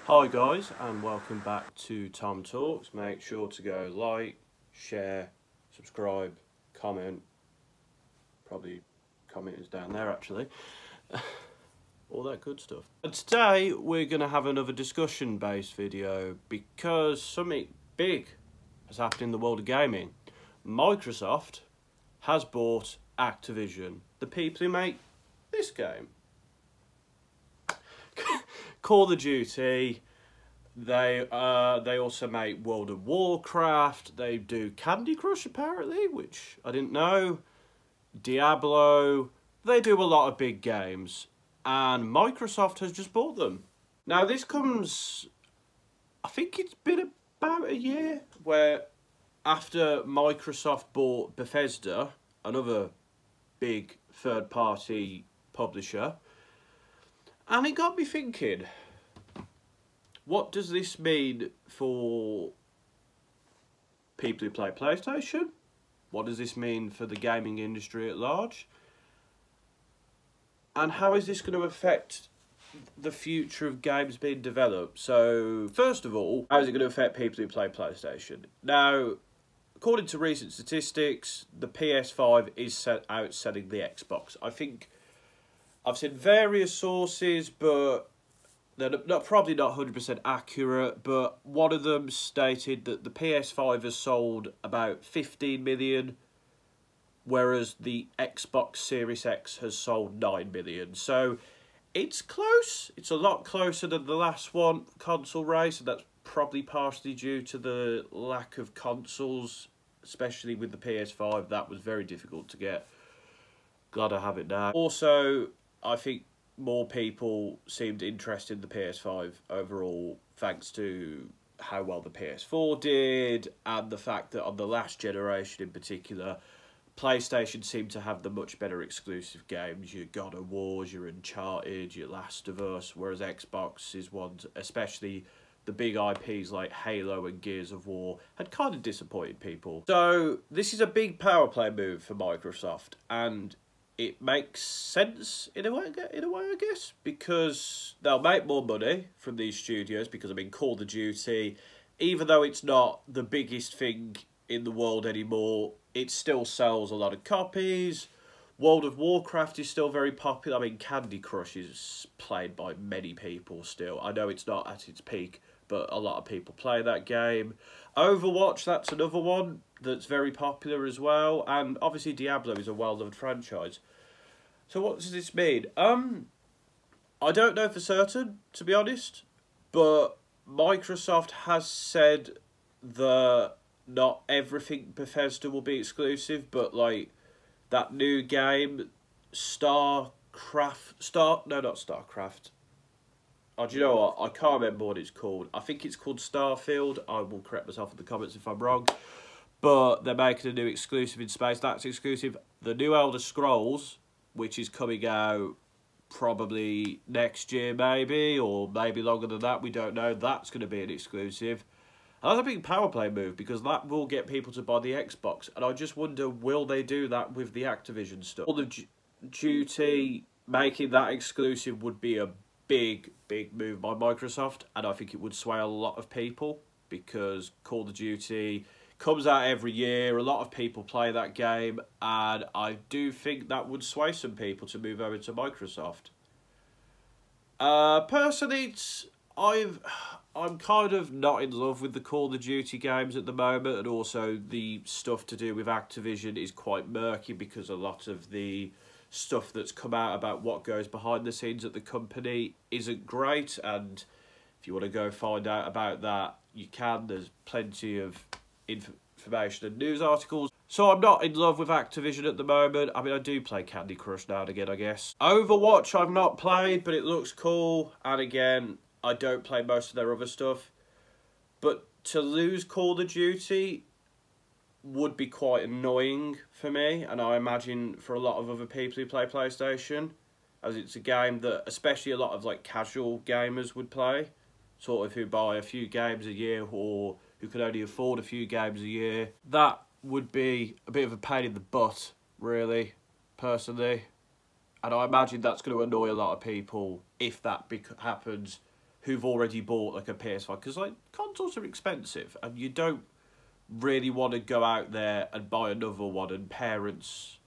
Hi guys, and welcome back to TomTalks. Make sure to go like, share, subscribe, comment. Probably comment is down there actually. All that good stuff. And today we're going to have another discussion based video because something big has happened in the world of gaming. Microsoft has bought Activision, the people who make this game. Call of Duty. They also make World of Warcraft. They do Candy Crush apparently, which I didn't know. Diablo. They do a lot of big games, and Microsoft has just bought them. Now this comes, I think it's been about a year where after Microsoft bought Bethesda, another big third-party publisher, and it got me thinking, what does this mean for people who play PlayStation? What does this mean for the gaming industry at large? And how is this going to affect the future of games being developed? So, first of all, how is it going to affect people who play PlayStation? Now, according to recent statistics, the PS5 is outselling the Xbox. I think I've seen various sources, but they're probably not 100% accurate, but one of them stated that the PS5 has sold about 15 million, whereas the Xbox Series X has sold 9 million. So it's close. It's a lot closer than the last one console race, and that's probably partially due to the lack of consoles, especially with the PS5. That was very difficult to get. Glad I have it now. Also, I think more people seemed interested in the PS5 overall, thanks to how well the PS4 did, and the fact that on the last generation in particular, PlayStation seemed to have the much better exclusive games, your God of Wars, your Uncharted, your Last of Us, whereas Xbox's ones, especially the big IPs like Halo and Gears of War, had kind of disappointed people. So this is a big power play move for Microsoft, and it makes sense in a way, I guess, because they'll make more money from these studios, because, I mean, Call of Duty, even though it's not the biggest thing in the world anymore, it still sells a lot of copies. World of Warcraft is still very popular. I mean, Candy Crush is played by many people still. I know it's not at its peak, but a lot of people play that game. Overwatch, that's another one that's very popular as well. And obviously Diablo is a well-loved franchise. So what does this mean? I don't know for certain, to be honest. But Microsoft has said that not everything Bethesda will be exclusive, but like that new game, not Starcraft. Oh, do you know what? I can't remember what it's called. I think it's called Starfield. I will correct myself in the comments if I'm wrong. But they're making a new exclusive in space. That's exclusive. The new Elder Scrolls, which is coming out probably next year maybe, or maybe longer than that, we don't know. That's going to be an exclusive. And that's a big power play move, because that will get people to buy the Xbox. And I just wonder, will they do that with the Activision stuff? Call of Duty, making that exclusive would be a big move by Microsoft, and I think it would sway a lot of people, because Call of Duty comes out every year, a lot of people play that game, and I do think that would sway some people to move over to Microsoft. Personally, I'm kind of not in love with the Call of Duty games at the moment, and also the stuff to do with Activision is quite murky, because a lot of the stuff that's come out about what goes behind the scenes at the company isn't great, and if you want to go find out about that, you can. There's plenty of information and news articles. So I'm not in love with Activision at the moment. I mean, I do play Candy Crush now and again, I guess. Overwatch I've not played, but it looks cool, and again, I don't play most of their other stuff. But to lose Call of Duty would be quite annoying for me, and I imagine for a lot of other people who play PlayStation, as it's a game that especially a lot of like casual gamers would play, sort of who buy a few games a year or who can only afford a few games a year. That would be a bit of a pain in the butt, really, personally, and I imagine that's going to annoy a lot of people if that happens, who've already bought like a PS5, because like consoles are expensive and you don't really want to go out there and buy another one, and parents,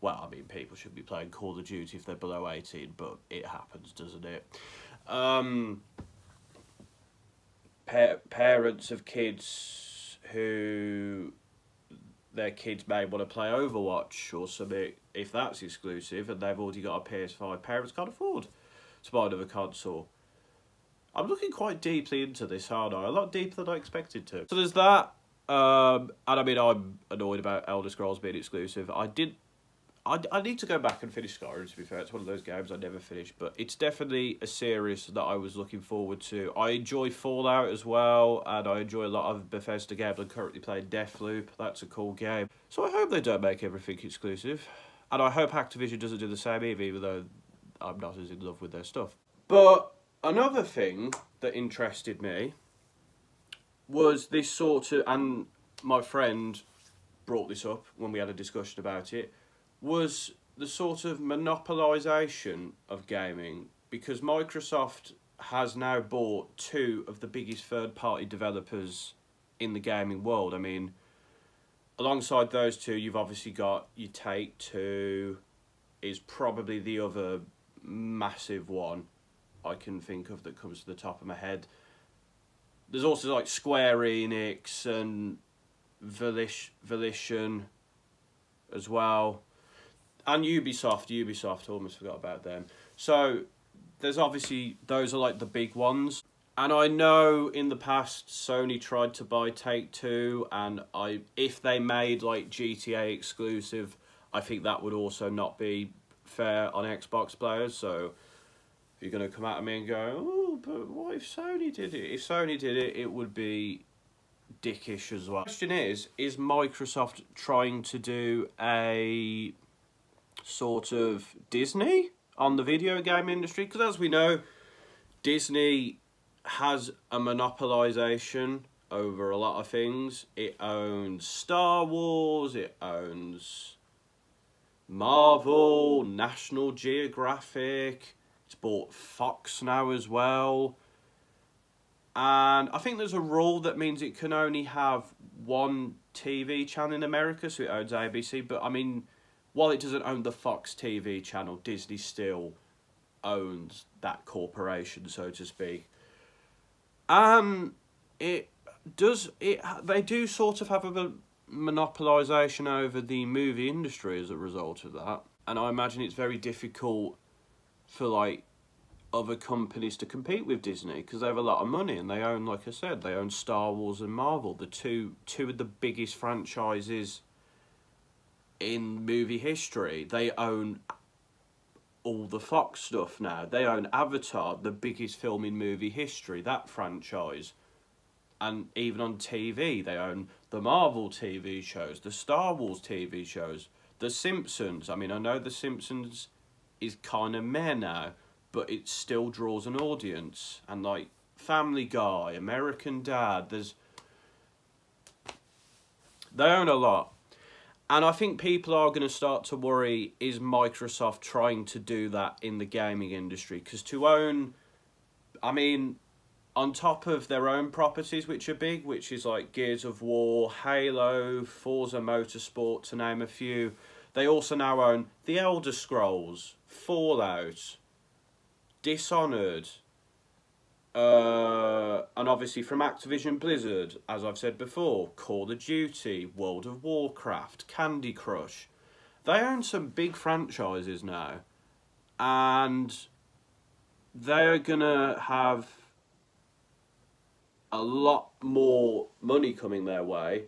well, I mean, people should be playing Call of Duty if they're below 18, but it happens, doesn't it? Parents of kids who their kids may want to play Overwatch or something, if that's exclusive and they've already got a PS5, parents can't afford to buy another console. I'm looking quite deeply into this, aren't I? A lot deeper than I expected to. So there's that. And I mean, I'm annoyed about Elder Scrolls being exclusive. I need to go back and finish Skyrim, to be fair. It's one of those games I never finished, but it's definitely a series that I was looking forward to. I enjoy Fallout as well, and I enjoy a lot of Bethesda games. I'm currently playing Deathloop. That's a cool game. So I hope they don't make everything exclusive. And I hope Activision doesn't do the same either, even though I'm not as in love with their stuff. But another thing that interested me was this sort of, and my friend brought this up when we had a discussion about it, was the sort of monopolisation of gaming, because Microsoft has now bought two of the biggest third-party developers in the gaming world. I mean, alongside those two, you've obviously got your Take-Two, is probably the other massive one I can think of that comes to the top of my head. There's also like Square Enix and Volition as well. And Ubisoft, almost forgot about them. So there's obviously, those are like the big ones. And I know in the past Sony tried to buy Take-Two, and if they made like GTA exclusive, I think that would also not be fair on Xbox players. So you're going to come at me and go, oh, but what if Sony did it? If Sony did it, it would be dickish as well. The question is Microsoft trying to do a sort of Disney on the video game industry? Because as we know, Disney has a monopolisation over a lot of things. It owns Star Wars, it owns Marvel, National Geographic. It's bought Fox now as well. And I think there's a rule that means it can only have one TV channel in America, so it owns ABC. But I mean, while it doesn't own the Fox TV channel, Disney still owns that corporation, so to speak. And they do sort of have a monopolisation over the movie industry as a result of that. And I imagine it's very difficult for like other companies to compete with Disney, because they have a lot of money and they own, like I said, they own Star Wars and Marvel, the two of the biggest franchises in movie history. They own all the Fox stuff now. They own Avatar, the biggest film in movie history, that franchise. And even on TV, they own the Marvel TV shows, the Star Wars TV shows, The Simpsons. I mean, I know The Simpsons is kind of meh now, but it still draws an audience. And like Family Guy, American Dad, they own a lot. And I think people are going to start to worry, is Microsoft trying to do that in the gaming industry? Because to own, I mean, on top of their own properties, which are big, which is like Gears of War, Halo, Forza Motorsport, to name a few, they also now own The Elder Scrolls, Fallout, Dishonored, and obviously from Activision Blizzard, as I've said before, Call of Duty, World of Warcraft, Candy Crush. They own some big franchises now, and they're gonna have a lot more money coming their way,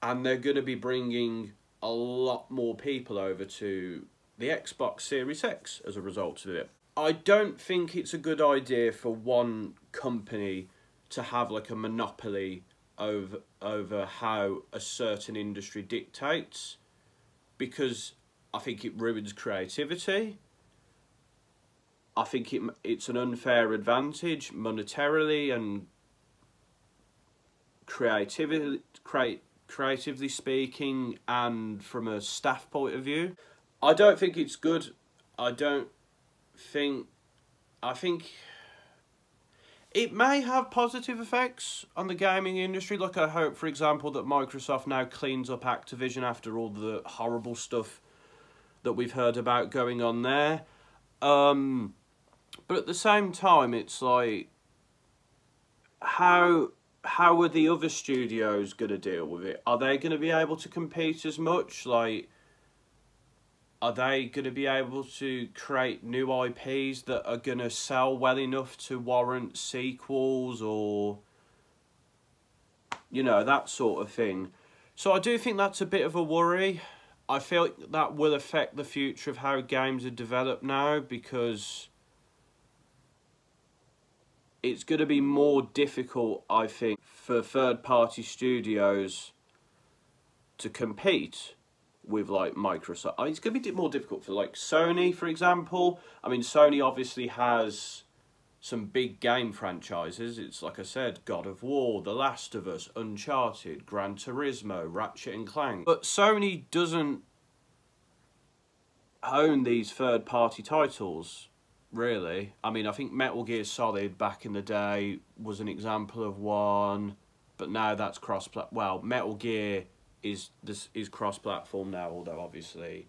and they're gonna be bringing a lot more people over to the Xbox Series X as a result of it. I don't think it's a good idea for one company to have like a monopoly over how a certain industry dictates, because I think it ruins creativity. I think it's an unfair advantage monetarily and creatively speaking, and from a staff point of view. I don't think it's good. I think it may have positive effects on the gaming industry. Like, I hope, for example, that Microsoft now cleans up Activision after all the horrible stuff that we've heard about going on there. But at the same time, it's like, how are the other studios going to deal with it? Are they going to be able to compete as much? Like, are they going to be able to create new IPs that are going to sell well enough to warrant sequels, or, you know, that sort of thing? So I do think that's a bit of a worry. I feel like that will affect the future of how games are developed now, because it's going to be more difficult, I think, for third-party studios to compete with, like, Microsoft. I mean, it's going to be more difficult for, like, Sony, for example. I mean, Sony obviously has some big game franchises. It's, like I said, God of War, The Last of Us, Uncharted, Gran Turismo, Ratchet and Clank. But Sony doesn't own these third-party titles, really. I mean, I think Metal Gear Solid back in the day was an example of one, but now that's well, Metal Gear is cross-platform now, although obviously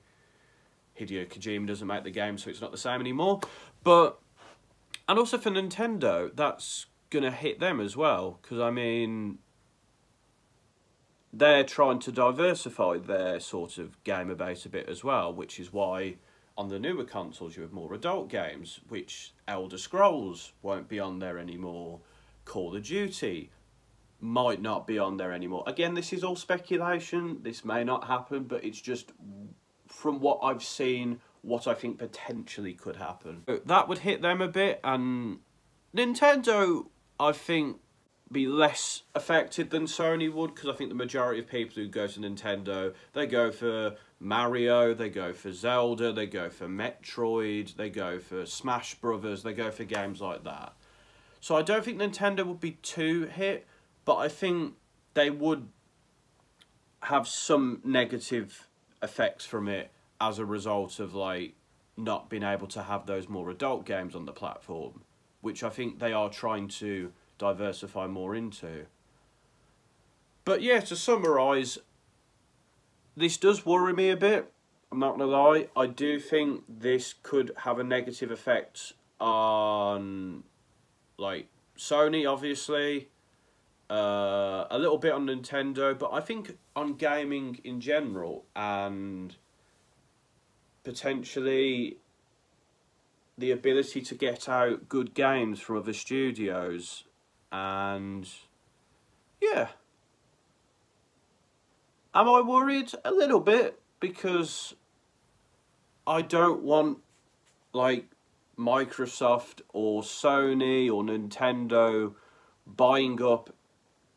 Hideo Kojima doesn't make the game, so it's not the same anymore. But, and also for Nintendo, that's gonna hit them as well, because I mean, they're trying to diversify their sort of gamer base a bit as well, which is why on the newer consoles you have more adult games, which Elder Scrolls won't be on there anymore. Call of Duty might not be on there anymore. Again, this is all speculation. This may not happen, but it's just from what I've seen, what I think potentially could happen. That would hit them a bit, and Nintendo, I think, be less affected than Sony would, because I think the majority of people who go to Nintendo, they go for Mario, they go for Zelda, they go for Metroid, they go for Smash Brothers, they go for games like that. So I don't think Nintendo would be too hit, but I think they would have some negative effects from it as a result of, like, not being able to have those more adult games on the platform, which I think they are trying to diversify more into. But yeah, to summarise, this does worry me a bit, I'm not going to lie. I do think this could have a negative effect on, like, Sony, obviously, a little bit on Nintendo, but I think on gaming in general, and potentially the ability to get out good games from other studios. And yeah, am I worried? A little bit, because I don't want, like, Microsoft or Sony or Nintendo buying up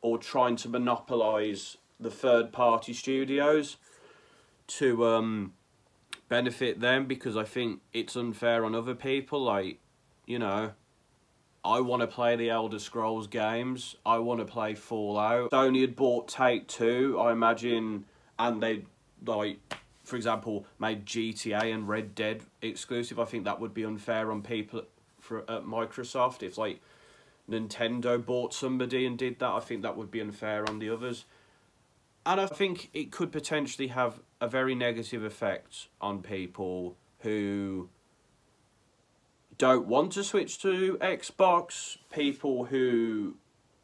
or trying to monopolise the third-party studios to benefit them, because I think it's unfair on other people. Like, you know, I want to play the Elder Scrolls games. I want to play Fallout. Sony had bought Take-Two, I imagine, and they, like, for example, made GTA and Red Dead exclusive. I think that would be unfair on people at Microsoft. If, like, Nintendo bought somebody and did that, I think that would be unfair on the others. And I think it could potentially have a very negative effect on people who don't want to switch to Xbox, people who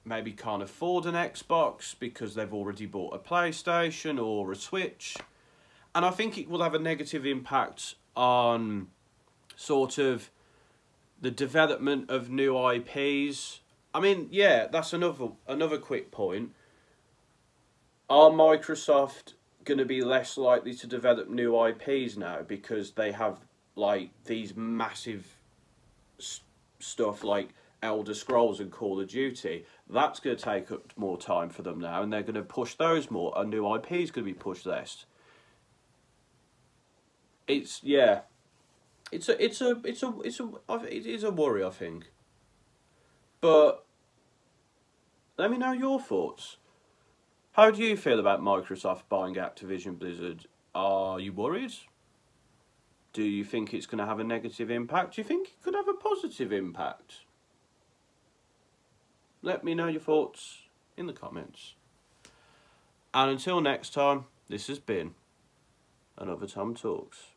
maybe can't afford an Xbox because they've already bought a PlayStation or a Switch. And I think it will have a negative impact on sort of the development of new IPs. I mean, yeah, that's another quick point. Are Microsoft going to be less likely to develop new IPs now because they have, like, these massive stuff like Elder Scrolls and Call of Duty? That's going to take up more time for them now, and they're going to push those more, and new IPs going to be pushed less. It's, yeah, it is a worry, I think. But let me know your thoughts. How do you feel about Microsoft buying Activision Blizzard? Are you worried? Do you think it's going to have a negative impact? Do you think it could have a positive impact? let me know your thoughts in the comments. And until next time, this has been another Tom Talks.